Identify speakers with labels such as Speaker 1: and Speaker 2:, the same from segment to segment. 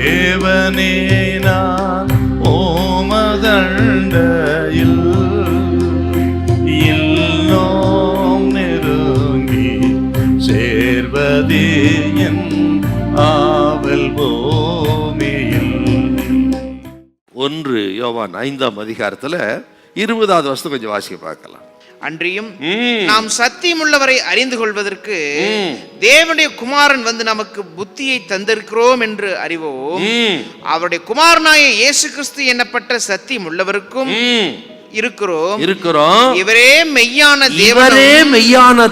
Speaker 1: தேவனே நான் ஓமதண்டையில் இன்னும் நெருங்கி சேர்வதே என் ஆவல் பூமியில். 1 யோவான் 5ஆம் அதிகாரத்துல 20வது வசனம் கொஞ்சம் வாசிக்க பார்க்கலாம்.
Speaker 2: அன்றியும் நாம் சத்தியம் உள்ளவரை அறிந்து கொள்வதற்கு தேவனுடைய குமாரன் வந்து நமக்கு புத்தியை தந்திருக்கிறோம் என்று அறிவோம். அவருடைய குமாரனாய இயேசு கிறிஸ்து என்னப்பட்ட சத்தியம் உள்ளவருக்கும் இருக்கிறோம். இவரே மெய்யான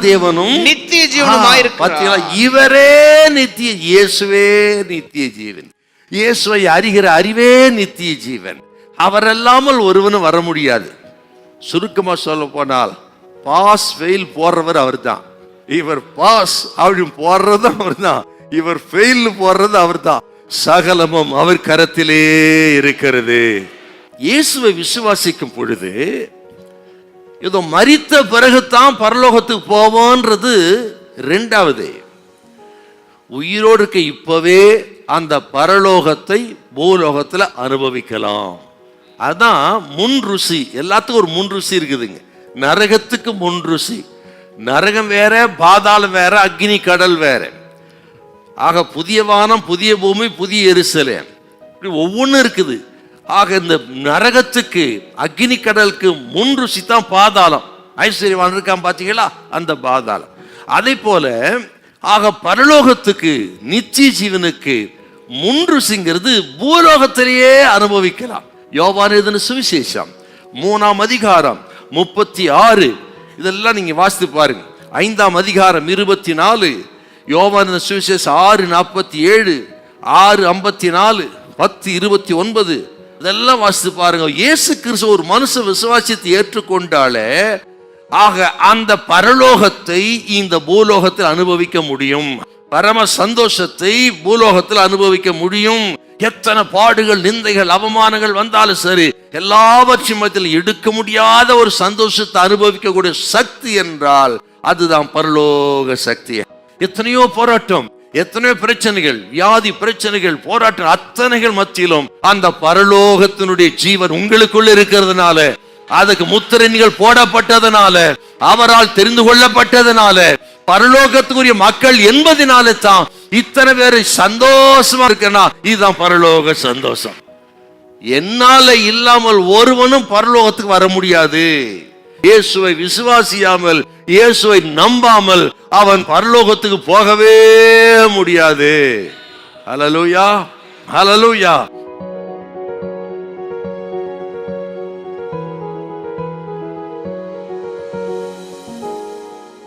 Speaker 2: தேவனும் நித்திய ஜீவனுமாய் இருக்கிறார்.
Speaker 1: இவரே நித்திய, இயேசுவே நித்திய ஜீவன். இயேசுவை அறிகிற அறிவே நித்திய ஜீவன். அவரல்லாமல் ஒருவனும் வர முடியாது. சுருக்கமா சொல்ல போனால் பாஸ் ஃபெயில் போடுறவர் அவர் தான். இவர் பாஸ் அப்படி போடுறது அவர் தான், இவர் ஃபெயில் போடுறது அவர் தான். சகலமும் அவர் கரத்திலே இருக்கிறது. இயேசுவை விசுவாசிக்கும் பொழுது ஏதோ மரித்த பிறகுதான் பரலோகத்துக்கு போவோன்றது 2வது. உயிரோடு இருக்க இப்பவே அந்த பரலோகத்தை பூலோகத்துல அனுபவிக்கலாம். அதான் முன் ருசி. எல்லாத்துக்கும் ஒரு முன் ருசி இருக்குதுங்க. நரகத்துக்கு முன் ருசி. நரகம் வேற, பாதாளம் வேற, அக்னி கடல் வேற. ஆக புதிய வானம், புதிய பூமி, புதிய எருசலேம், இப்படி ஒவ்வொன்றும் இருக்குது. ஆக இந்த நரகத்துக்கு அக்னி கடலுக்கு முன் ருசி தான் பாதாளம். ஐஸ்வர்யவான் இருக்கான் பார்த்தீங்களா, அந்த பாதாளம். அதே போல ஆக பரலோகத்துக்கு நித்திய ஜீவனுக்கு முன் ருசிங்கிறது பூலோகத்திலேயே அனுபவிக்கலாம். யோவான் எழுதின சுவிசேஷம் 3ஆம் அதிகாரம் 36 இதெல்லாம் நீங்க வாசித்து பாருங்க. 5ஆம் அதிகாரம் 24, யோவான் சுவிசேஷம் 6:47, 6:54, 10:29 இதெல்லாம் வாசித்து பாருங்க. இயேசு கிறிஸ்து ஒரு மனுஷ விசுவாசத்தை ஏற்றுக்கொண்டாலே ஆக அந்த பரலோகத்தை இந்த பூலோகத்தில் அனுபவிக்க முடியும். பரம சந்தோஷத்தை பூலோகத்தில் அனுபவிக்க முடியும். எத்தனை பாடுகள், நிந்தைகள், அவமானங்கள் வந்தாலும் சரி, எல்லாவற்றையும் மத்தியில் எடுக்க முடியாத ஒரு சந்தோஷத்தை அனுபவிக்கக்கூடிய சக்தி என்றால் அதுதான் பரலோக சக்தி. எத்தனையோ போராட்டம், எத்தனையோ பிரச்சனைகள், வியாதி பிரச்சனைகள், போராட்டம், அத்தனைகள் மத்தியிலும் அந்த பரலோகத்தினுடைய ஜீவன் உங்களுக்குள்ள இருக்கிறதுனால, அதுக்கு முத்திரைகள் போடப்பட்டதனால, அவரால் தெரிந்து கொள்ளப்பட்டதனால, பரலோகத்துக்குரிய மக்கள் என்பதனால தான் இத்தனை பேர் சந்தோஷமா இருக்கனா. இதுதான் பரலோக சந்தோஷம். என்னால இல்லாமல் ஒருவனும் பரலோகத்துக்கு வர முடியாது. இயேசுவை விசுவாசியாமல், இயேசுவை நம்பாமல் அவன் பரலோகத்துக்கு போகவே முடியாது. ஹல்லேலூயா, ஹல்லேலூயா.